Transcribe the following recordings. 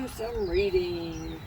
do some reading.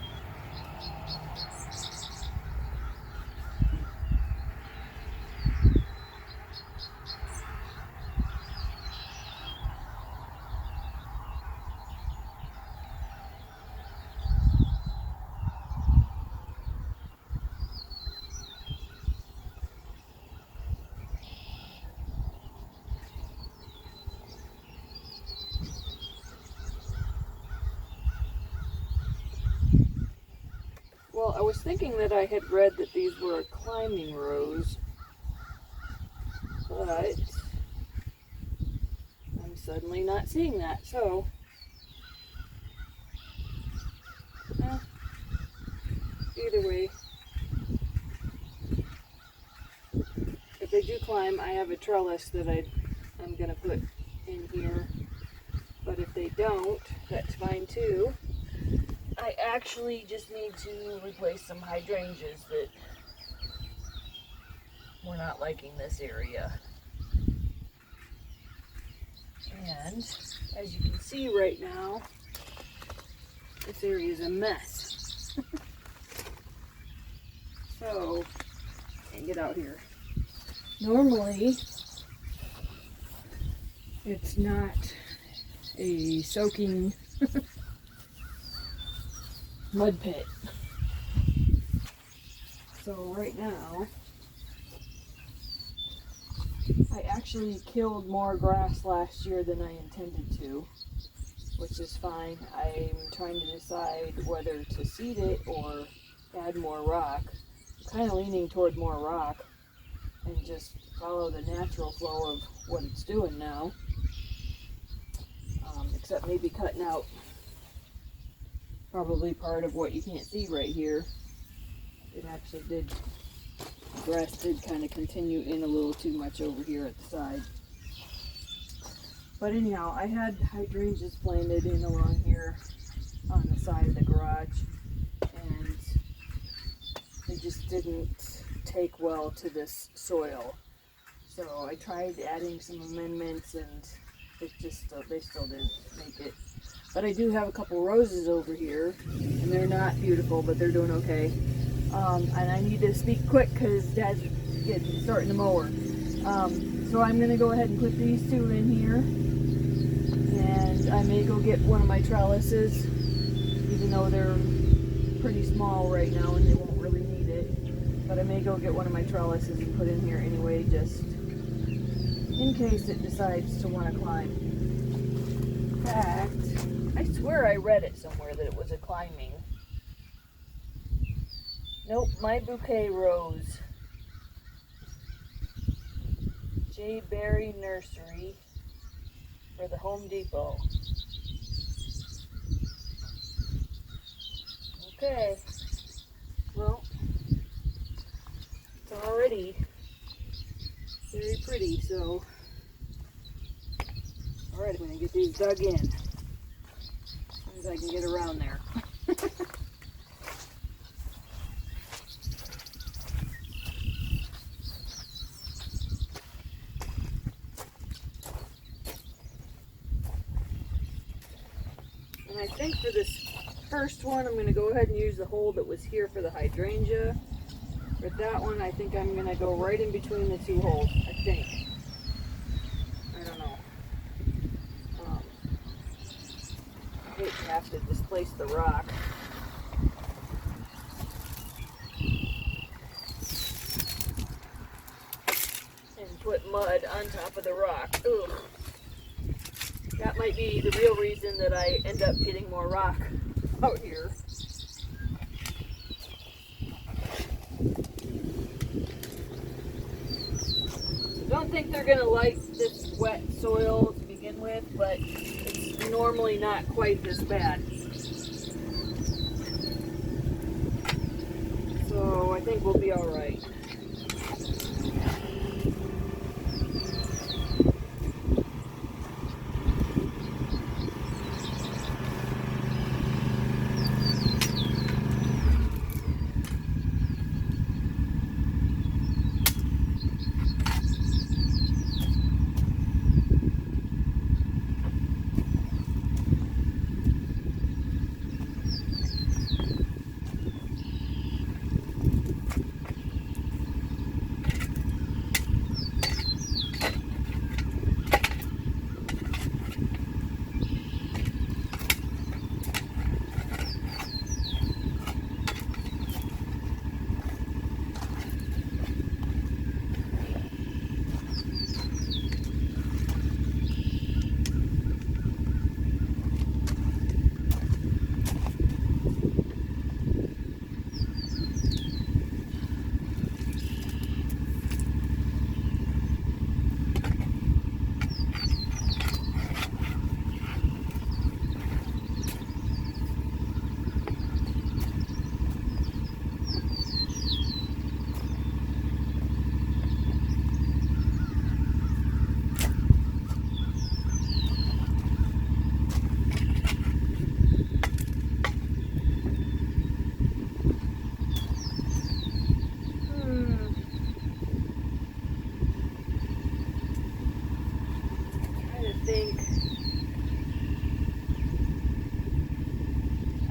Well, I was thinking that I had read that these were a climbing rose, but I'm suddenly not seeing that, so either way, if they do climb, I have a trellis that I'm going to put in here, but if they don't, that's fine too. I actually just need to replace some hydrangeas that we're not liking this area. And as you can see right now, this area is a mess. So, can't get out here. Normally, it's not a soaking mud pit. So right now, I actually killed more grass last year than I intended to, which is fine. I'm trying to decide whether to seed it or add more rock. I'm kind of leaning toward more rock and just follow the natural flow of what it's doing now, except maybe cutting out probably part of what you can't see right here. It actually did, the grass did kind of continue in a little too much over here at the side. But anyhow, I had hydrangeas planted in along here on the side of the garage, and they just didn't take well to this soil. So I tried adding some amendments, and they still didn't make it. But I do have a couple roses over here, and they're not beautiful, but they're doing okay. And I need to speak quick because Dad's starting the mower. So I'm going to go ahead and put these two in here, and I may go get one of my trellises, even though they're pretty small right now and they won't really need it. But I may go get one of my trellises and put in here anyway, just in case it decides to want to climb. In fact, I swear I read it somewhere that it was a climbing. Nope, My Bouquet Rose. J. Berry Nursery for the Home Depot. Okay, well, it's already very pretty, so alright, I'm going to get these dug in as soon as I can get around there. And I think for this first one, I'm going to go ahead and use the hole that was here for the hydrangea. For that one, I think I'm going to go right in between the two holes, I think. I don't know. I hate to have to displace the rock. And put mud on top of the rock. Ugh. That might be the real reason that I end up getting more rock out here. I don't think they're going to like this wet soil to begin with, but it's normally not quite this bad. So I think we'll be alright.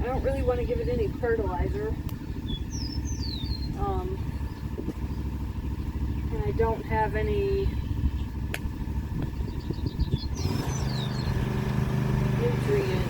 don't really want to give it any fertilizer. And I don't have any nutrients.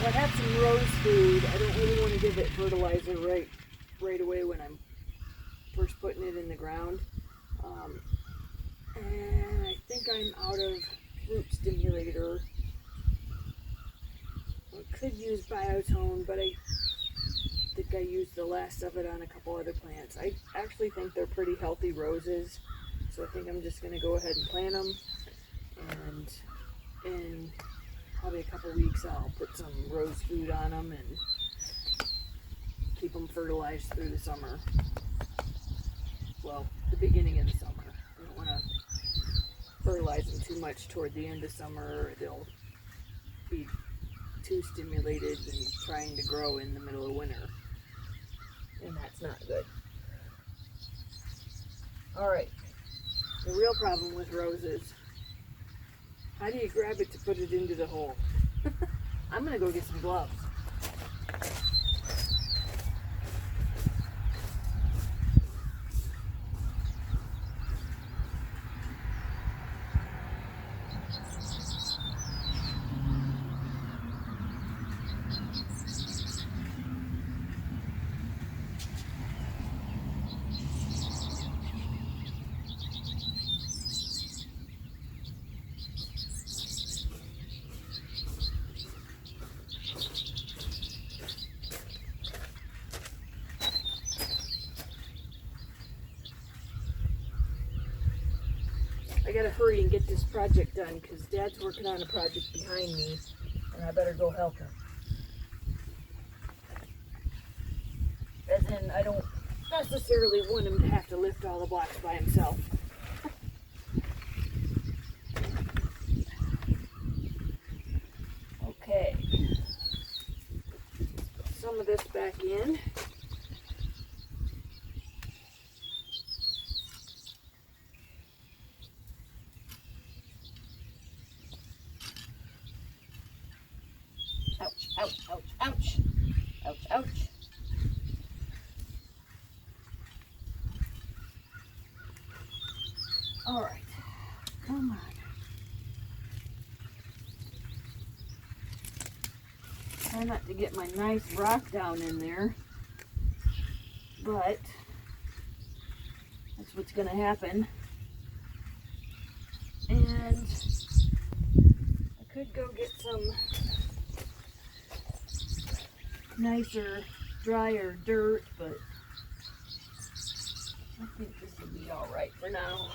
I have some rose food. I don't really want to give it fertilizer right away when I'm first putting it in the ground. And I think I'm out of root stimulator. I could use biotone, but I think I used the last of it on a couple other plants. I actually think they're pretty healthy roses, so I think I'm just going to go ahead and plant them, and in probably a couple weeks I'll put some rose food on them and keep them fertilized through the summer. Well, the beginning of the summer. I don't want to fertilize them too much toward the end of summer, or they'll be too stimulated and trying to grow in the middle of winter, and that's not good. Alright, the real problem with roses: how do you grab it to put it into the hole? I'm gonna go get some gloves. I gotta hurry and get this project done because Dad's working on a project behind me and I better go help him. As in, I don't necessarily want him to have to lift all the blocks by himself. Okay. Put some of this back in. Ouch, ouch, ouch, ouch, ouch, ouch. All right, come on. Try not to get my nice rock down in there, but that's what's gonna happen. And I could go get some nicer, drier dirt, but I think this will be all right for now.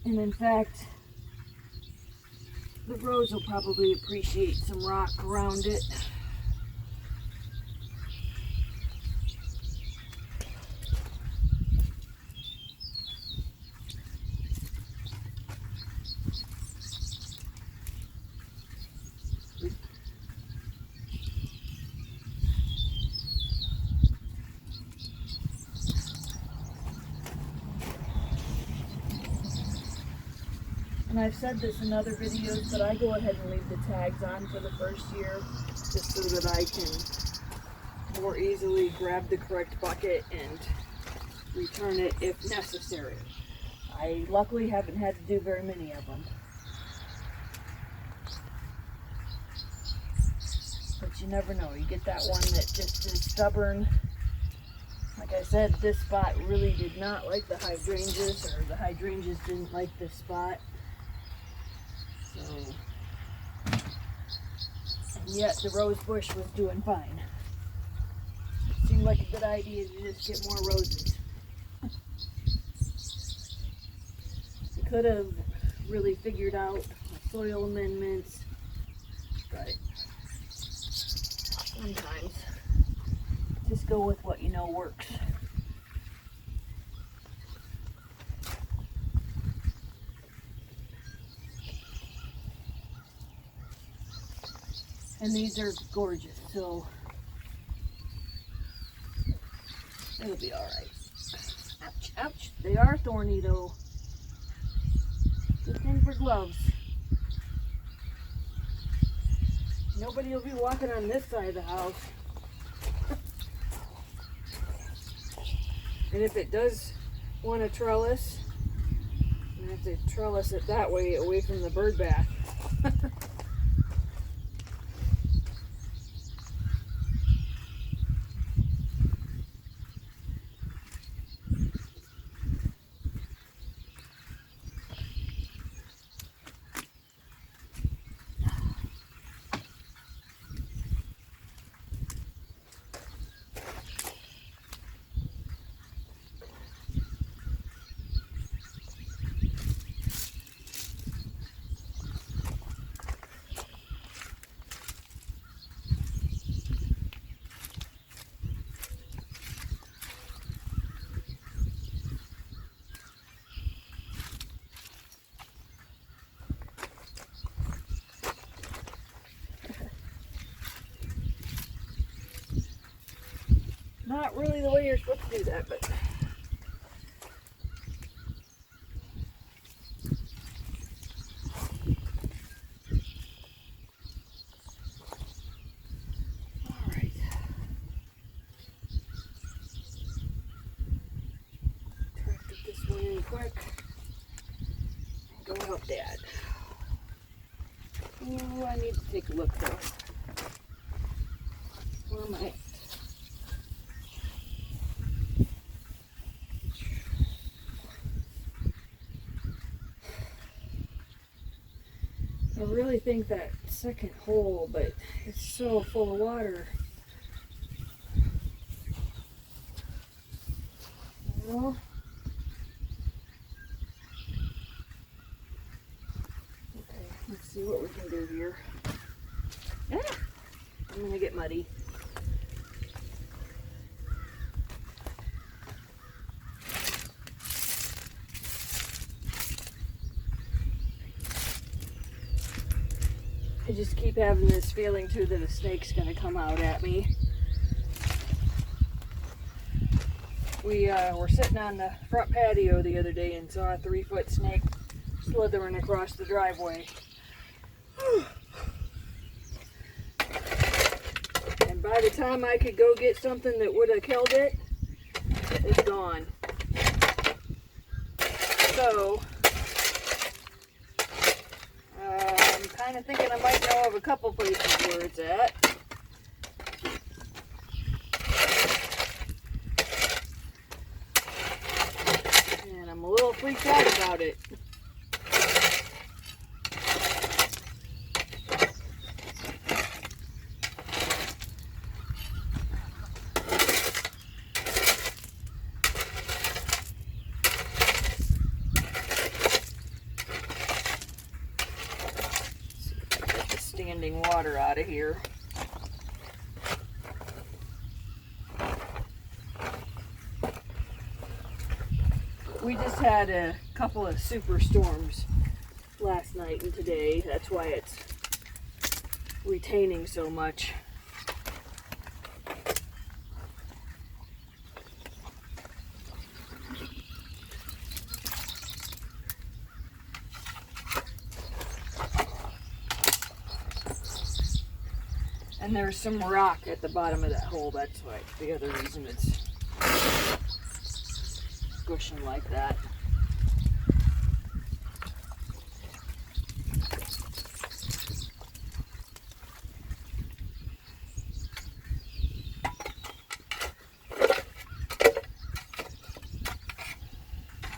And in fact, the rose will probably appreciate some rock around it. And I've said this in other videos, but I go ahead and leave the tags on for the first year, just so that I can more easily grab the correct bucket and return it if necessary. I luckily haven't had to do very many of them. But you never know. You get that one that just is stubborn. Like I said, this spot really did not like the hydrangeas, or the hydrangeas didn't like this spot. So, Yet the rose bush was doing fine. Seemed like a good idea to just get more roses. We could have really figured out soil amendments, but sometimes just go with what you know works. And these are gorgeous, so it'll be alright. Ouch, ouch. They are thorny though. Good thing for gloves. Nobody will be walking on this side of the house. And if it does want a trellis, I'm going to have to trellis it that way, away from the bird bath. Not really the way you're supposed to do that, but alright. Try to get this one in quick and go help Dad. Oh, I need to take a look though. Where am I? I really think that second hole, but it's so full of water. Well, okay, let's see what we can do here. Ah, I'm gonna get muddy. I just keep having this feeling too that a snake's going to come out at me. We were sitting on the front patio the other day and saw a 3-foot snake slithering across the driveway. And by the time I could go get something that would have killed it, it's gone. So I'm kind of thinking I might know of a couple places where it's at. And I'm a little freaked out about it. Standing water out of here. We just had a couple of super storms last night and today. That's why it's retaining so much. And there's some rock at the bottom of that hole. That's why the other reason it's squishing like that.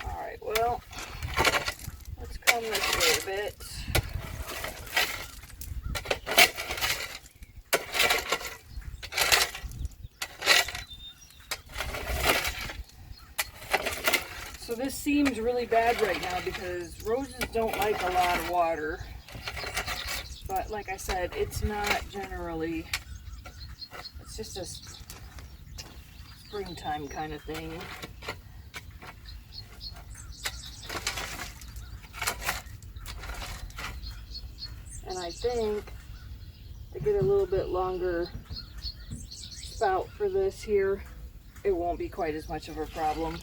Alright, well, let's come this way a bit. this seems really bad right now because roses don't like a lot of water. But like I said, it's not generally, it's just a springtime kind of thing. And I think to get a little bit longer spout for this here, it won't be quite as much of a problem.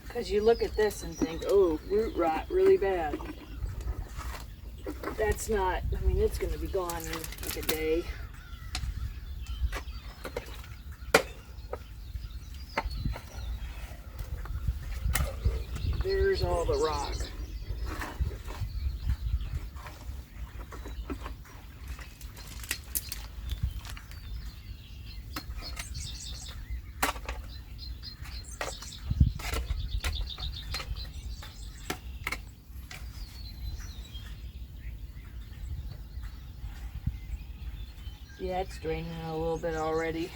Because you look at this and think, oh, root rot, really bad. That's not, I mean, it's going to be gone in like a day. There's all the rock. Yeah, it's draining a little bit already.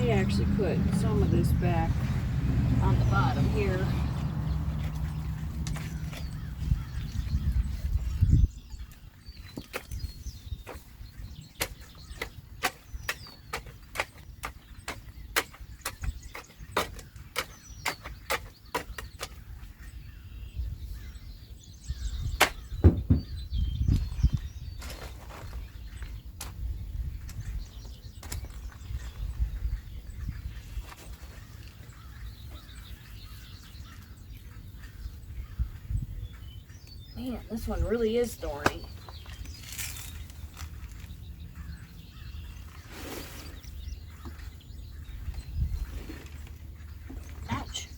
Actually put some of this back on the bottom here. Man, this one really is thorny. Ouch.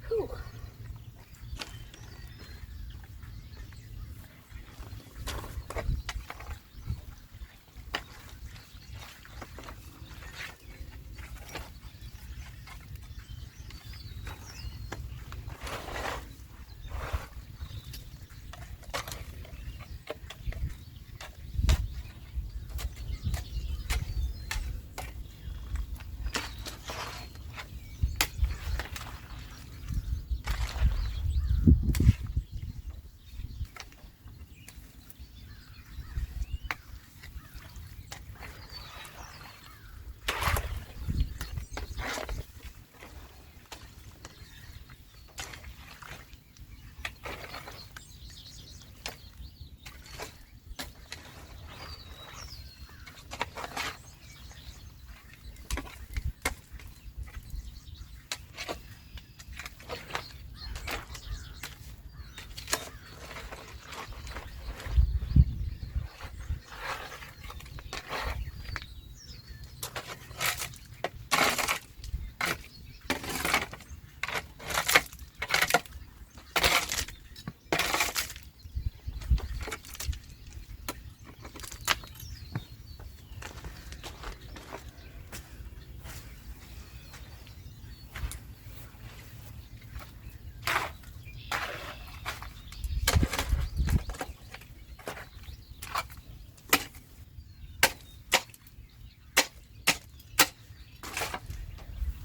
Whew.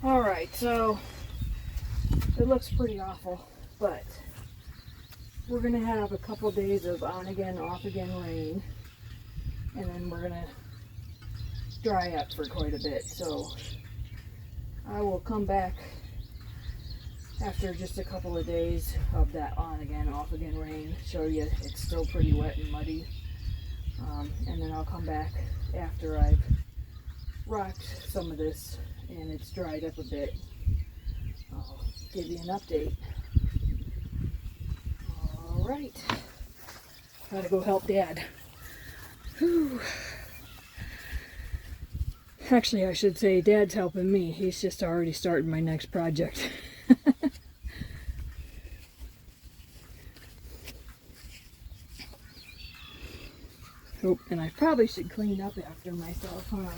Alright, so it looks pretty awful, but we're going to have a couple days of on again, off again rain. and then we're gonna dry up for quite a bit. So I will come back after just a couple of days of that on again, off again rain, show you it's still pretty wet and muddy. And then I'll come back after I've rocked some of this and it's dried up a bit. I'll give you an update. All right, gotta go help Dad. Whew. Actually, I should say Dad's helping me. He's just already started my next project. Oh, and I probably should clean up after myself, huh?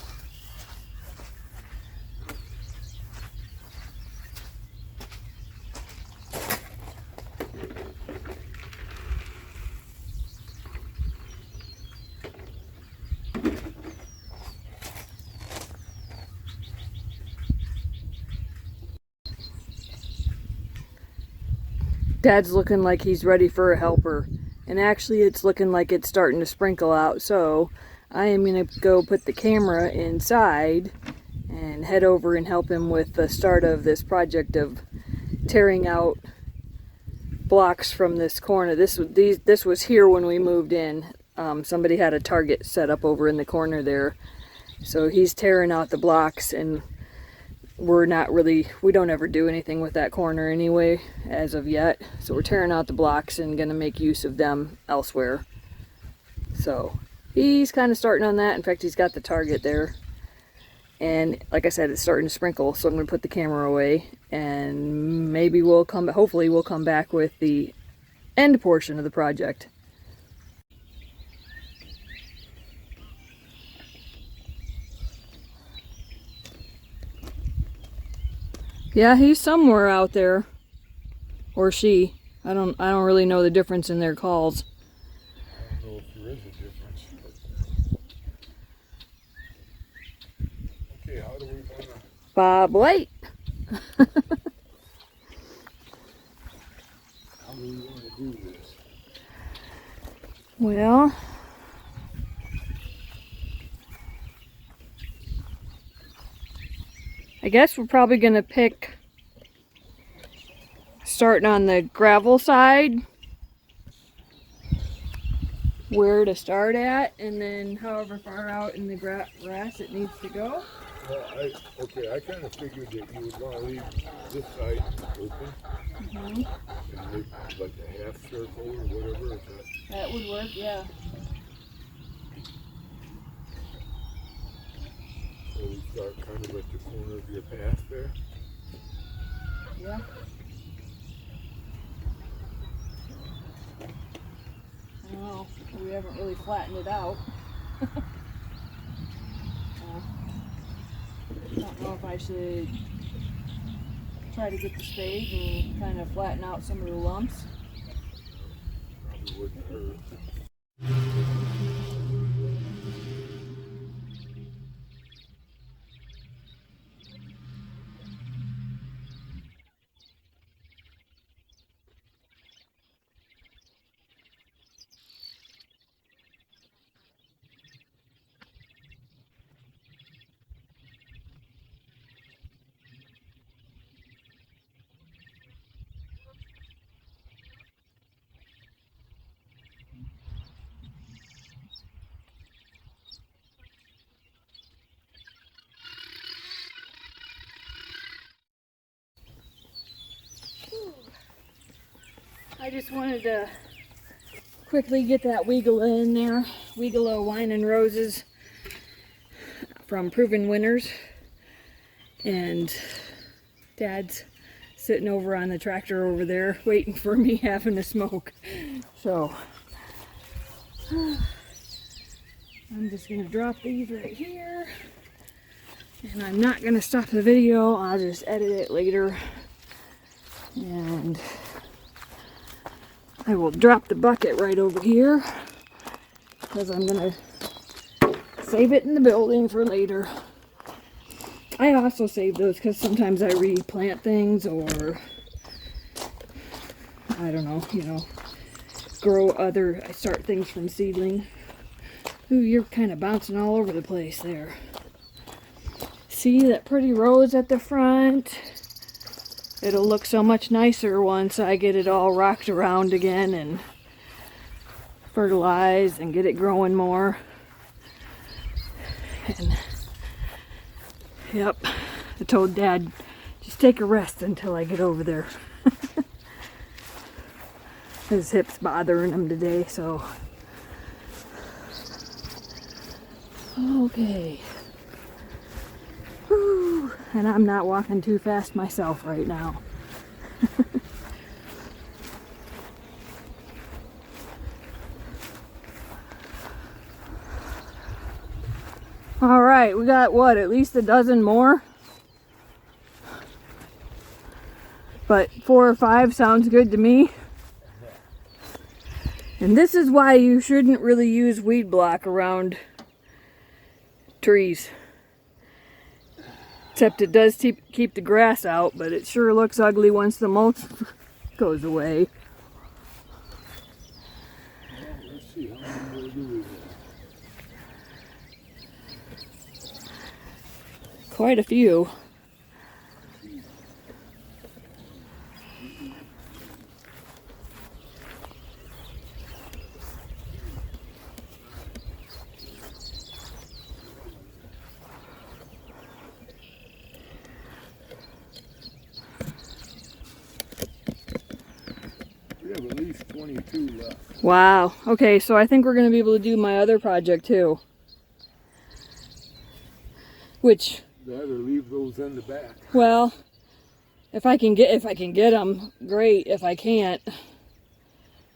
Dad's looking like he's ready for a helper. And actually it's looking like it's starting to sprinkle out, so I am going to go put the camera inside and head over and help him with the start of this project of tearing out blocks from this corner. This was here when we moved in. Somebody had a target set up over in the corner there. So he's tearing out the blocks, and we don't ever do anything with that corner anyway as of yet. So we're tearing out the blocks and gonna make use of them elsewhere. So he's kind of starting on that. In fact, he's got the target there. And like I said, it's starting to sprinkle, so I'm gonna put the camera away and maybe hopefully we'll come back with the end portion of the project. Yeah, he's somewhere out there. Or she. I don't really know the difference in their calls. I don't know if there is a difference. Okay, how do we want to... Bob White. How do we want to do this? Well, I guess we're probably going to pick, starting on the gravel side, where to start at, and then however far out in the grass it needs to go. Well, I kind of figured that you would want to leave this side open. And make like a half circle or whatever. That would work, yeah. So we start kind of at the corner of your path there. Yeah. I don't know. We haven't really flattened it out. I don't know if I should try to get the spade and kind of flatten out some of the lumps. Probably wouldn't hurt. I just wanted to quickly get that Weigela in there. Weigela Wine and Roses from Proven Winners. And Dad's sitting over on the tractor over there waiting for me having a smoke. So I'm just going to drop these right here. And I'm not going to stop the video. I'll just edit it later. And I will drop the bucket right over here because I'm going to save it in the building for later. I also save those because sometimes I replant things, or I don't know, I start things from seedling. Ooh, you're kind of bouncing all over the place there. See that pretty rose at the front? It'll look so much nicer once I get it all rocked around again and fertilize and get it growing more. And yep, I told Dad, just take a rest until I get over there. His hip's bothering him today, so. Okay. Whew. And I'm not walking too fast myself right now. All right, we got what, at least a dozen more? But 4 or 5 sounds good to me. And this is why you shouldn't really use weed block around trees. Except it does keep the grass out, but it sure looks ugly once the mulch goes away. Well, let's see how many more do we have. Quite a few. We have at least 22 left. Wow. Okay, so I think we're going to be able to do my other project too. Which, That or leave those in the back. well, if I can get them, great. If I can't,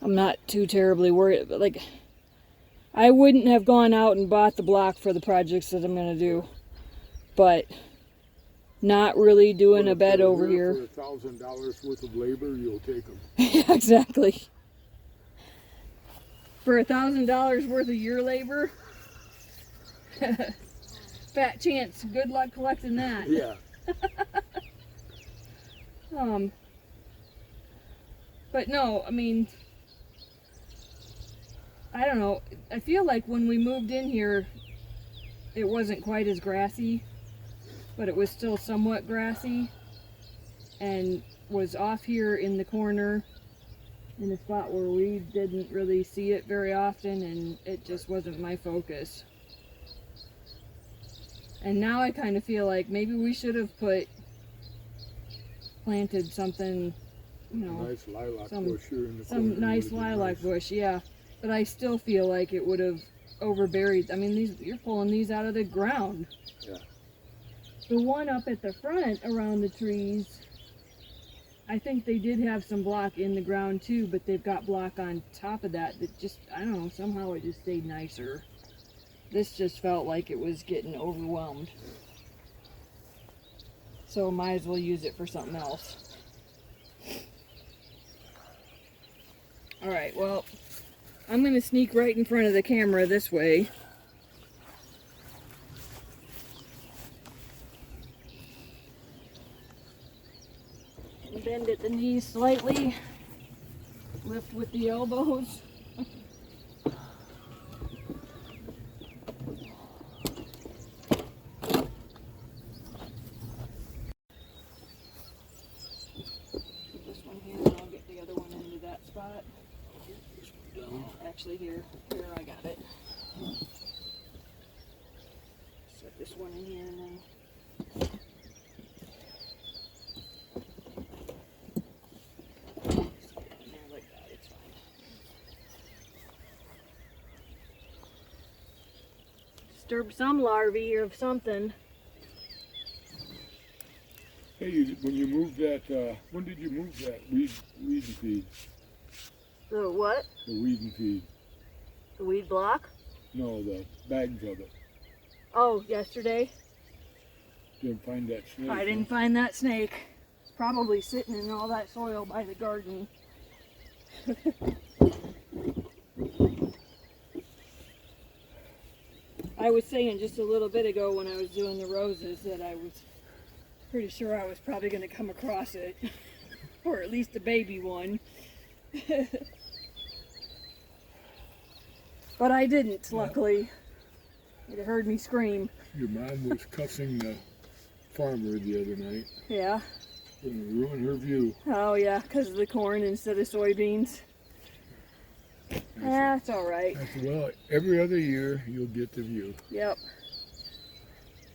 I'm not too terribly worried. But like, I wouldn't have gone out and bought the block for the projects that I'm going to do. But not really doing a bed over here. For $1,000 worth of labor, you'll take them. Yeah, exactly. For $1,000 worth of your labor? Fat chance. Good luck collecting that. Yeah. But no, I mean, I don't know. I feel like when we moved in here, it wasn't quite as grassy, but it was still somewhat grassy, and was off here in the corner in a spot where we didn't really see it very often, and it just wasn't my focus. And now I kind of feel like maybe we should have planted something, you know, Nice lilac some- bush here in the some corner nice would be lilac nice. bush, yeah. But I still feel like it would have overburied. I mean, you're pulling these out of the ground. Yeah. The one up at the front around the trees, I think they did have some block in the ground too, but they've got block on top of that just, I don't know, somehow it just stayed nicer. This just felt like it was getting overwhelmed. So might as well use it for something else. Alright, well, I'm going to sneak right in front of the camera this way. And bend at the knees slightly. Lift with the elbows. Spot. Actually, here I got it. Set this one in here and then. There like that, it's fine. Disturb some larvae or something. Hey, when you moved that, when did you move that weed and feed? The what? The weed and feed. The weed block? No, the bags of it. Oh, yesterday. Didn't find that snake. I didn't find that snake. Probably sitting in all that soil by the garden. I was saying just a little bit ago when I was doing the roses that I was pretty sure I was probably going to come across it. Or at least a baby one. But I didn't, luckily. You'd have heard me scream. Your mom was cussing the farmer the other night. Yeah. Gonna ruin her view. Oh yeah, because of the corn instead of soybeans. That's all right. Well, every other year you'll get the view. Yep.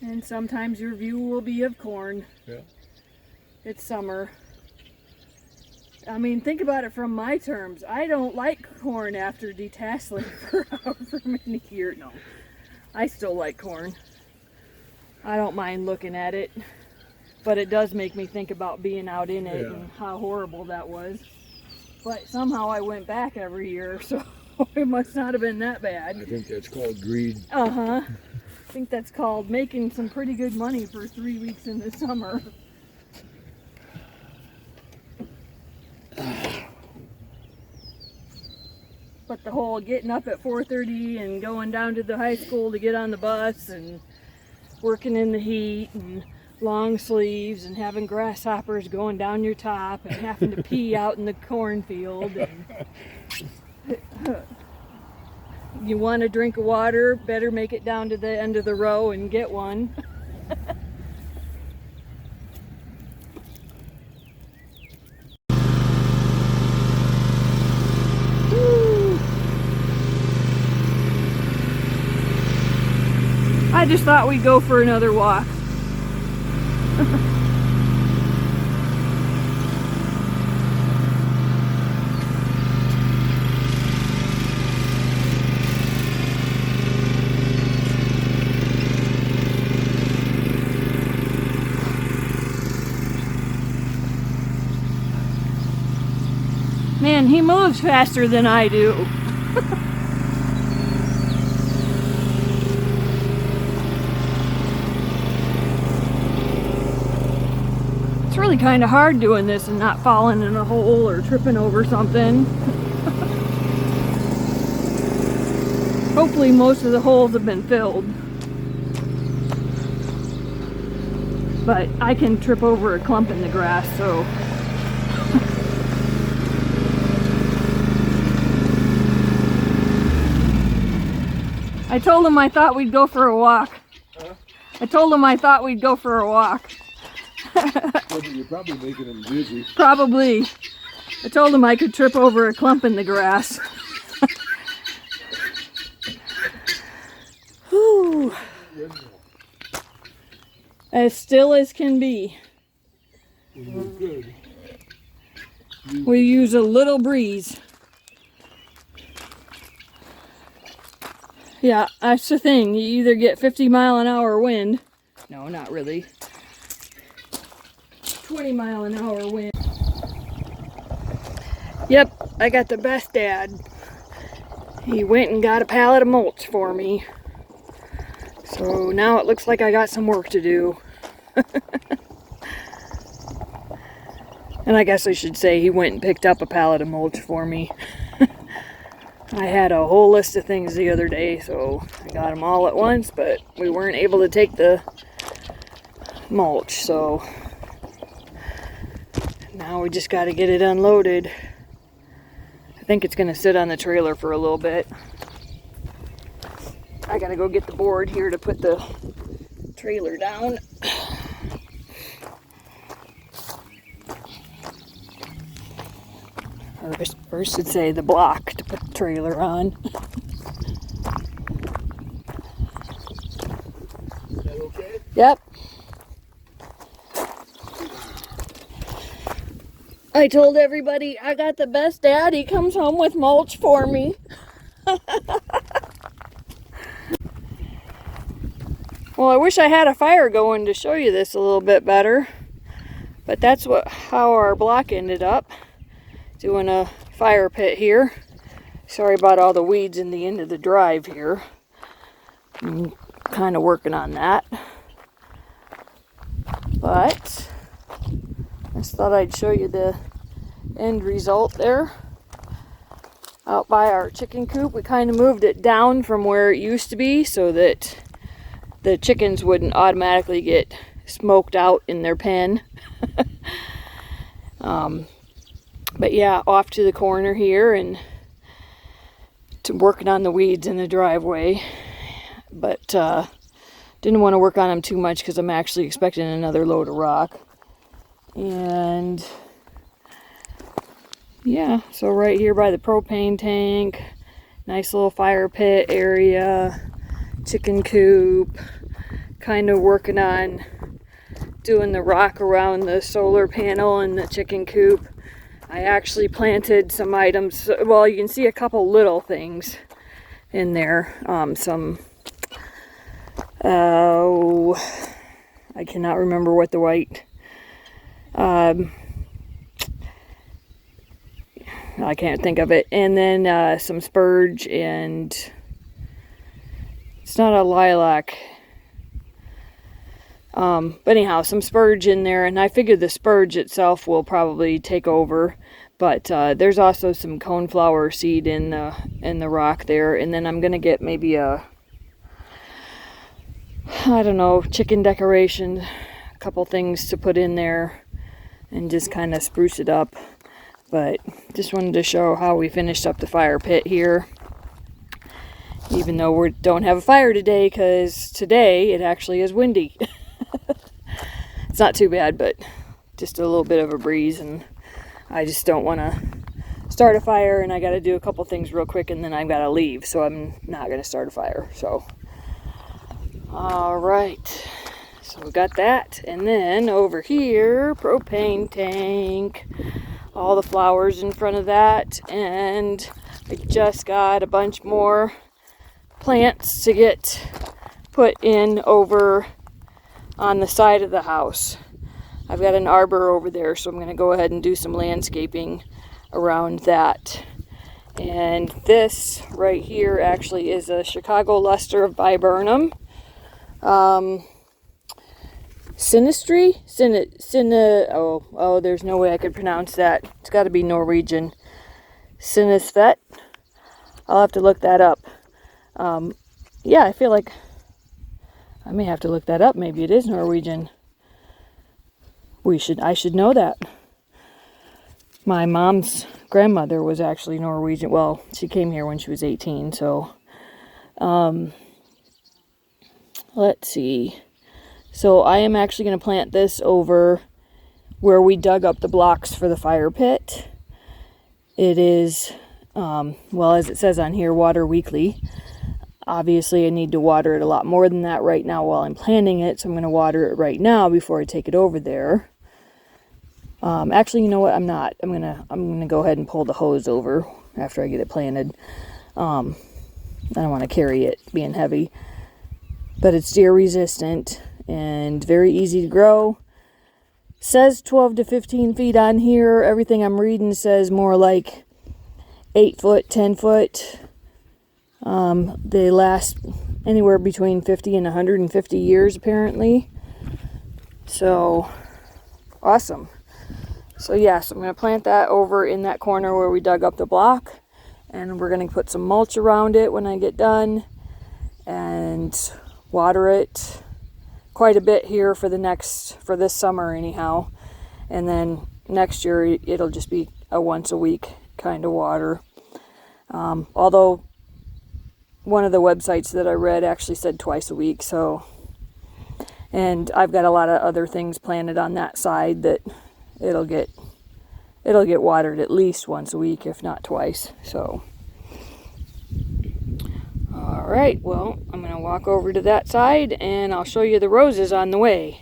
And sometimes your view will be of corn. Yeah. It's summer. I mean, think about it from my terms. I don't like corn after detasseling for however many years. No, I still like corn. I don't mind looking at it, but it does make me think about being out in it and how horrible that was. But somehow I went back every year, so it must not have been that bad. I think that's called greed. Uh-huh. I think that's called making some pretty good money for 3 weeks in the summer. But the whole getting up at 4:30 and going down to the high school to get on the bus and working in the heat and long sleeves and having grasshoppers going down your top and having to pee out in the cornfield. And you want a drink of water, better make it down to the end of the row and get one. I just thought we'd go for another walk. Man, he moves faster than I do. It's really kind of hard doing this and not falling in a hole or tripping over something. Hopefully most of the holes have been filled. But I can trip over a clump in the grass, so... I told him I thought we'd go for a walk. Huh? I told him I thought we'd go for a walk. Well, you're probably making him dizzy. Probably. I told him I could trip over a clump in the grass. Whew. As still as can be. Good. We use a little breeze. Yeah, that's the thing. You either get 50-mile-an-hour wind. No, not really. 20-mile-an-hour wind. Yep, I got the best dad. He went and got a pallet of mulch for me. So now it looks like I got some work to do. And I guess I should say he went and picked up a pallet of mulch for me. I had a whole list of things the other day, so I got them all at once, but we weren't able to take the mulch, so now we just got to get it unloaded. I think it's going to sit on the trailer for a little bit. I got to go get the board here to put the trailer down. Or I should say the block to put the trailer on. Is that okay? Yep. I told everybody I got the best dad. He comes home with mulch for me. Well, I wish I had a fire going to show you this a little bit better. But that's how our block ended up. Doing a fire pit here. Sorry about all the weeds in the end of the drive here. I'm kind of working on that. But I just thought I'd show you the end result there. Out by our chicken coop, we kind of moved it down from where it used to be so that the chickens wouldn't automatically get smoked out in their pen. But yeah, off to the corner here and to working on the weeds in the driveway. but didn't want to work on them too much because I'm actually expecting another load of rock. And yeah, so right here by the propane tank, nice little fire pit area, chicken coop, kind of working on doing the rock around the solar panel and the chicken coop. I actually planted some items. Well, you can see a couple little things in there. I cannot remember what the white, I can't think of it. And then some spurge, and it's not a lilac. But anyhow, some spurge in there, and I figured the spurge itself will probably take over. But there's also some coneflower seed in the rock there, and then I'm gonna get maybe a, I don't know, chicken decoration, a couple things to put in there, and just kind of spruce it up. But just wanted to show how we finished up the fire pit here. Even though we don't have a fire today, because today it actually is windy. It's not too bad, but just a little bit of a breeze, and I just don't want to start a fire, and I got to do a couple things real quick, and then I've got to leave, so I'm not going to start a fire. So, all right, so we got that, and then over here, propane tank, all the flowers in front of that, and I just got a bunch more plants to get put in over on the side of the house. I've got an arbor over there, so I'm going to go ahead and do some landscaping around that. And this right here actually is a Chicago Lustre Viburnum Synnesvedt. There's no way I could pronounce that. It's got to be Norwegian. Synnesvedt. I'll have to look that up. Yeah, I feel like I may have to look that up. Maybe it is Norwegian. I should know that. My mom's grandmother was actually Norwegian. Well, she came here when she was 18, so let's see. So I am actually going to plant this over where we dug up the blocks for the fire pit. It is, well, as it says on here, water weekly. Obviously, I need to water it a lot more than that right now while I'm planting it, so I'm going to water it right now before I take it over there. Actually, you know what? I'm not. I'm gonna go ahead and pull the hose over after I get it planted. I don't want to carry it being heavy, but it's deer resistant and very easy to grow. Says 12 to 15 feet on here. Everything I'm reading says more like 8 foot, 10 foot. They last anywhere between 50 and 150 years apparently. So awesome. So yes, I'm going to plant that over in that corner where we dug up the block, and we're going to put some mulch around it when I get done and water it quite a bit here for this summer anyhow. And then next year it'll just be a once a week kind of water. Although one of the websites that I read actually said twice a week, so, and I've got a lot of other things planted on that side that it'll get watered at least once a week, if not twice. So all right, well, I'm going to walk over to that side and I'll show you the roses on the way.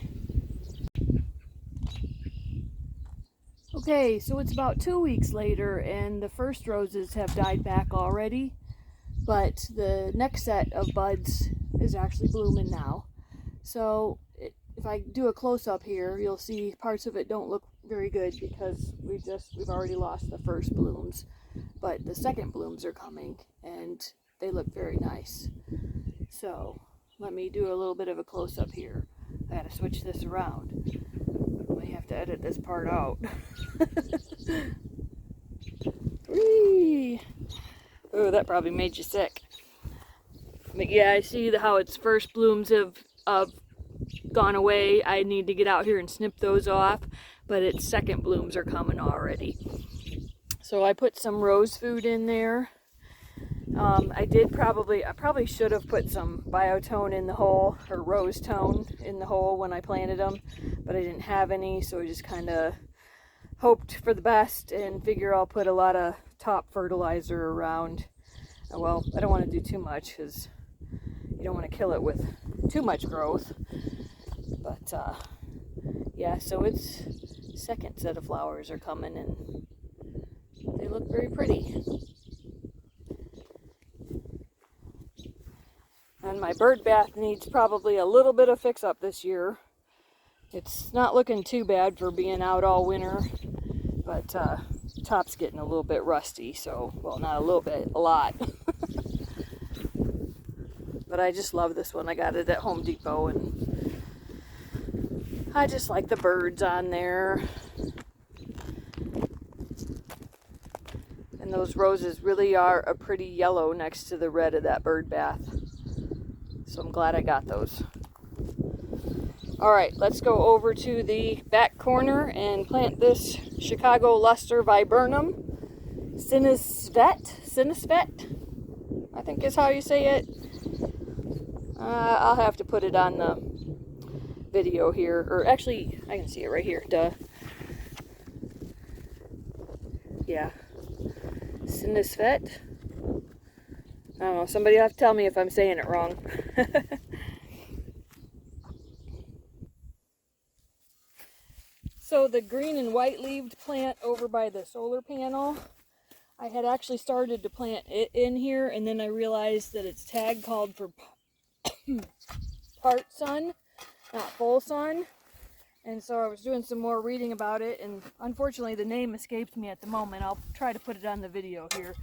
Okay, so it's about 2 weeks later and the first roses have died back already, but the next set of buds is actually blooming now. So if I do a close-up here, you'll see parts of it don't look very good because we've already lost the first blooms, but the second blooms are coming and they look very nice. So let me do a little bit of a close-up here. I gotta switch this around. I may have to edit this part out. Whee! Oh, that probably made you sick. But yeah, I see how its first blooms have gone away. I need to get out here and snip those off, but its second blooms are coming already. So I put some rose food in there. I probably should have put some biotone in the hole, or rose tone in the hole when I planted them, but I didn't have any, so I just kind of hoped for the best and figure I'll put a lot of top fertilizer around. Well, I don't want to do too much because you don't want to kill it with too much growth. But yeah, so its second set of flowers are coming and they look very pretty. And my bird bath needs probably a little bit of fix up this year. It's not looking too bad for being out all winter, but top's getting a little bit rusty, so, well, not a little bit, a lot. But I just love this one. I got it at Home Depot, and I just like the birds on there. And those roses really are a pretty yellow next to the red of that bird bath. So I'm glad I got those. Alright, let's go over to the back corner and plant this Chicago Lustre Viburnum Synnesvedt, I think is how you say it. I'll have to put it on the video here, or actually I can see it right here, duh. Yeah, Synnesvedt. I don't know, somebody will have to tell me if I'm saying it wrong. So the green and white leaved plant over by the solar panel, I had actually started to plant it in here, and then I realized that its tag called for part sun, not full sun. And so I was doing some more reading about it, and unfortunately the name escaped me at the moment. I'll try to put it on the video here.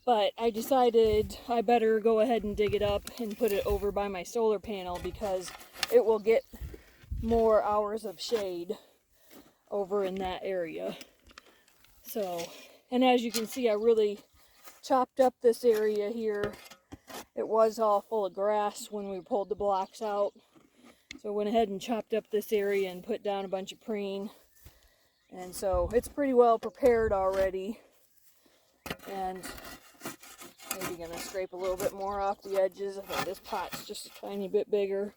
But I decided I better go ahead and dig it up and put it over by my solar panel because it will get more hours of shade over in that area. So, and as you can see, I really chopped up this area here. It was all full of grass when we pulled the blocks out. So I went ahead and chopped up this area and put down a bunch of preen. And so it's pretty well prepared already. And maybe gonna scrape a little bit more off the edges. I think this pot's just a tiny bit bigger.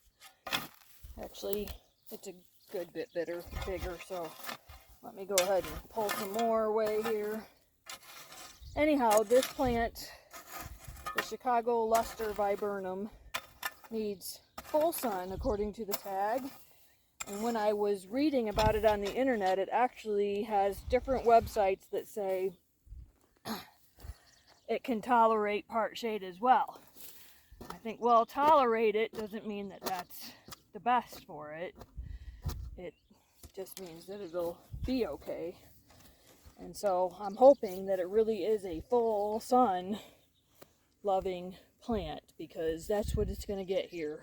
Actually, it's a good bit bigger, so let me go ahead and pull some more away here. Anyhow, this plant, the Chicago Lustre Viburnum, needs full sun according to the tag. And when I was reading about it on the internet, it actually has different websites that say it can tolerate part shade as well. I think, well, tolerate it doesn't mean that that's the best for it. It just means that it'll be okay. And so I'm hoping that it really is a full sun loving plant, because that's what it's going to get here.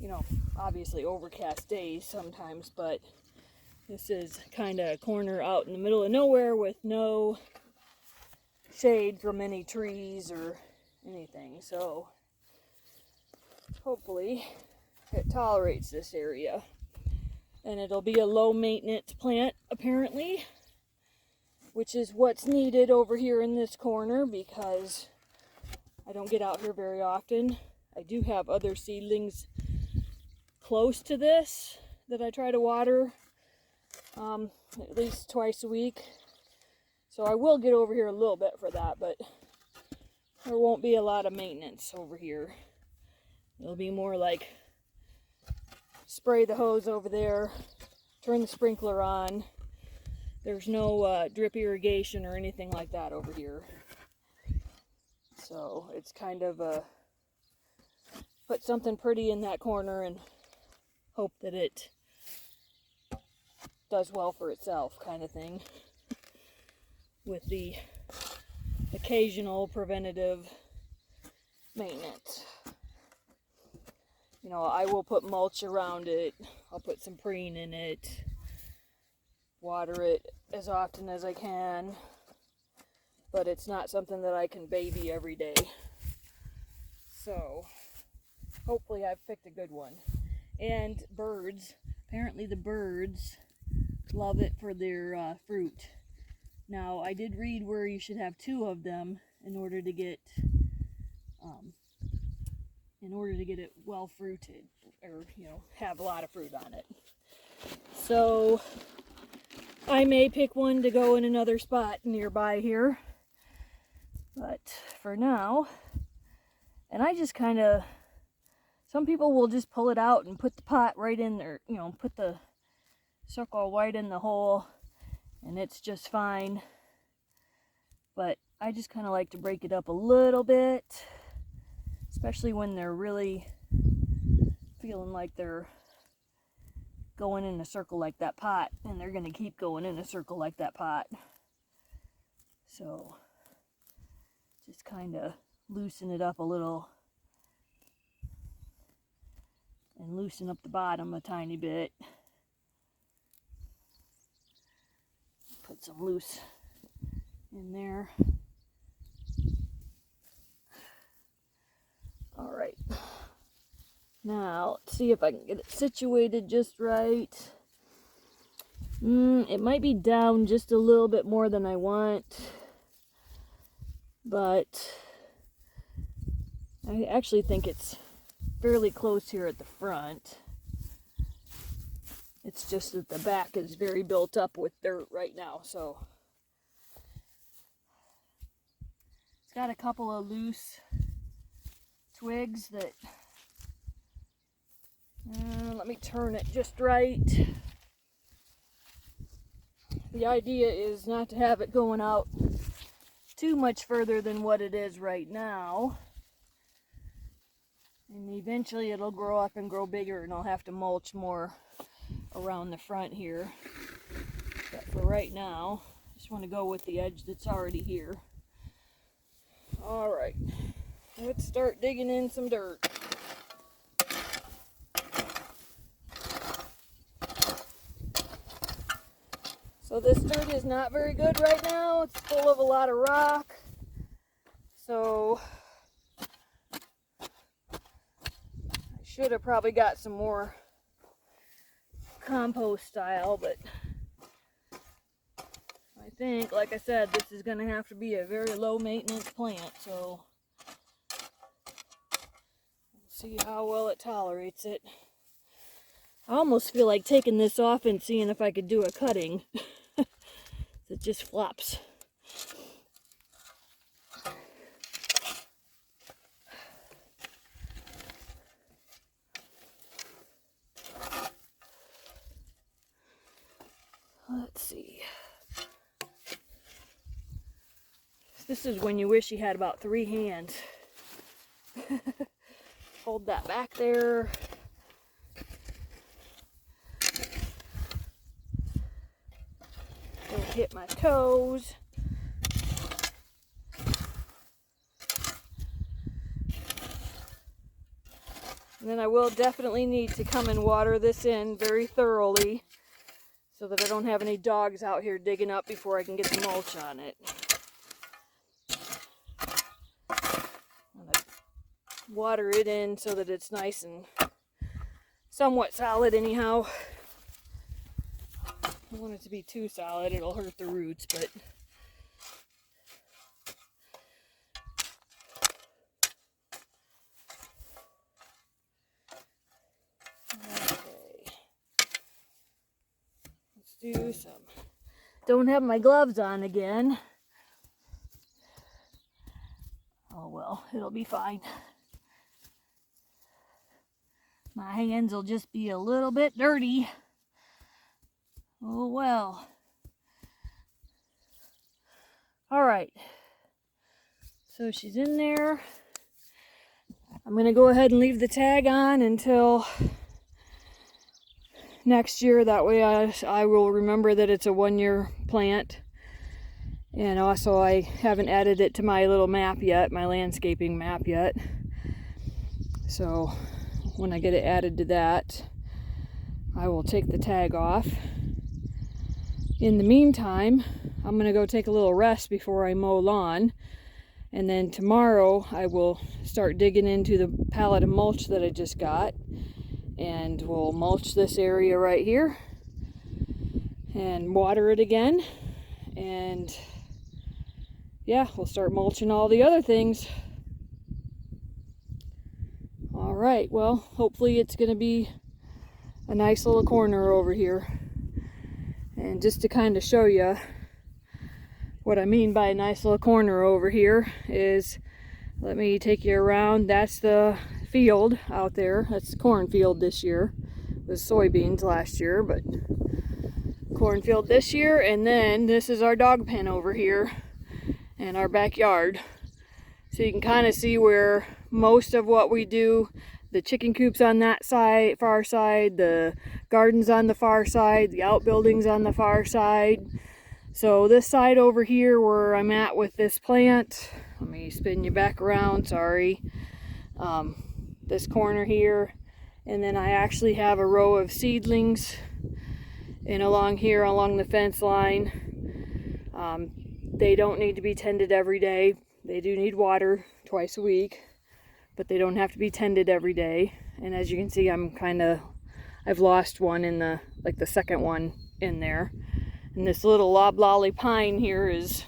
You know, obviously overcast days sometimes, but this is kind of a corner out in the middle of nowhere with no shade from any trees or anything. So hopefully it tolerates this area, and it'll be a low maintenance plant apparently, which is what's needed over here in this corner because I don't get out here very often. I do have other seedlings close to this that I try to water at least twice a week, so I will get over here a little bit for that, but there won't be a lot of maintenance over here. It'll be more like spray the hose over there, turn the sprinkler on. There's no drip irrigation or anything like that over here. So it's kind of a put something pretty in that corner and hope that it does well for itself kind of thing, with the occasional preventative maintenance. You know, I will put mulch around it. I'll put some preen in it. Water it as often as I can. But it's not something that I can baby every day. So, hopefully I've picked a good one. And birds. Apparently the birds love it for their fruit. Now, I did read where you should have 2 of them in order to get it well fruited, or have a lot of fruit on it. So I may pick one to go in another spot nearby here, but for now, and I just kind of, some people will just pull it out and put the pot right in there, put the circle right in the hole, and it's just fine. But I just kind of like to break it up a little bit, especially when they're really feeling like they're going in a circle like that pot, and they're going to keep going in a circle like that pot. So just kind of loosen it up a little and loosen up the bottom a tiny bit. Put some loose in there. All right. Now, let's see if I can get it situated just right. It might be down just a little bit more than I want, but I actually think it's fairly close here at the front. It's just that the back is very built up with dirt right now, so it's got a couple of loose twigs that let me turn it just right. The idea is not to have it going out too much further than what it is right now, and eventually it'll grow up and grow bigger, and I'll have to mulch more around the front here. But for right now, I just want to go with the edge that's already here. All right, let's start digging in some dirt. So this dirt is not very good right now. It's full of a lot of rock. So I should have probably got some more compost style, but I think, like I said, this is going to have to be a very low maintenance plant, so we'll see how well it tolerates it. I almost feel like taking this off and seeing if I could do a cutting. It just flops. Let's see. This is when you wish you had about 3 hands. Hold that back there. Don't hit my toes. And then I will definitely need to come and water this in very thoroughly so that I don't have any dogs out here digging up before I can get the mulch on it. I'm gonna water it in so that it's nice and somewhat solid anyhow. I don't want it to be too solid, it'll hurt the roots, but okay. Let's do some. Don't have my gloves on again. Oh well, it'll be fine. My hands will just be a little bit dirty. Oh well. All right. So she's in there. I'm going to go ahead and leave the tag on until next year. That way I will remember that it's a 1-year plant. And also I haven't added it to my little map yet, my landscaping map yet. So when I get it added to that, I will take the tag off. In the meantime, I'm going to go take a little rest before I mow lawn. And then tomorrow I will start digging into the pallet of mulch that I just got. And we'll mulch this area right here. And water it again. and yeah, we'll start mulching all the other things. All right, well, hopefully it's going to be a nice little corner over here. And just to kind of show you what I mean by a nice little corner over here is, let me take you around. That's the field out there. That's the cornfield this year. It was soybeans last year, but cornfield this year. And then this is our dog pen over here and our backyard. So you can kind of see where most of what we do, the chicken coops on that side, far side, the garden's on the far side, the outbuildings on the far side. So this side over here where I'm at with this plant, let me spin you back around, sorry. This corner here, and then I actually have a row of seedlings and along here along the fence line. They don't need to be tended every day. They do need water twice a week, but they don't have to be tended every day. And as you can see, I've lost one in the second one in there. And this little loblolly pine here is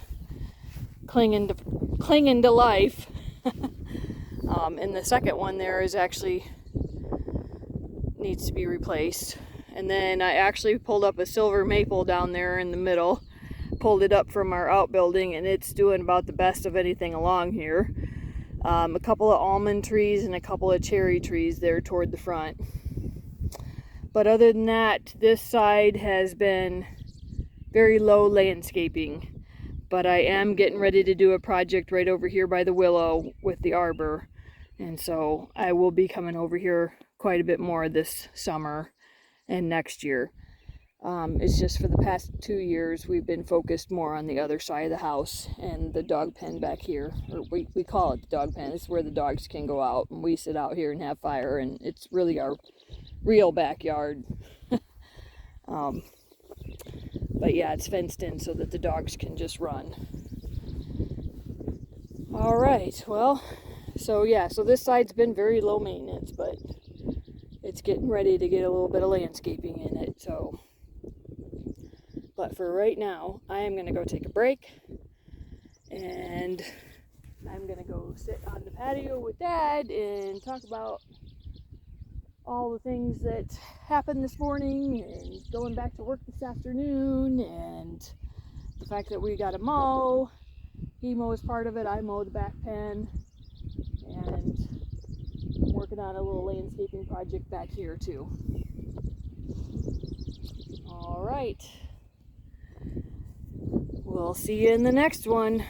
clinging to life. And the second one there is actually needs to be replaced. And then I actually pulled up a silver maple down there in the middle, pulled it up from our outbuilding, and it's doing about the best of anything along here. A couple of almond trees and a couple of cherry trees there toward the front. But other than that, this side has been very low landscaping. But I am getting ready to do a project right over here by the willow with the arbor. And so I will be coming over here quite a bit more this summer and next year. It's just for the past 2 years we've been focused more on the other side of the house and the dog pen back here. Or we call it the dog pen. It's where the dogs can go out and we sit out here and have fire, and it's really our real backyard. But yeah, it's fenced in so that the dogs can just run. All right, well, so yeah, so this side's been very low maintenance, but it's getting ready to get a little bit of landscaping in it. So, but for right now, I am going to go take a break, and I'm going to go sit on the patio with Dad and talk about all the things that happened this morning and going back to work this afternoon, and the fact that we got to mow. He mows part of it, I mow the back pen, and I'm working on a little landscaping project back here too. All right, we'll see you in the next one.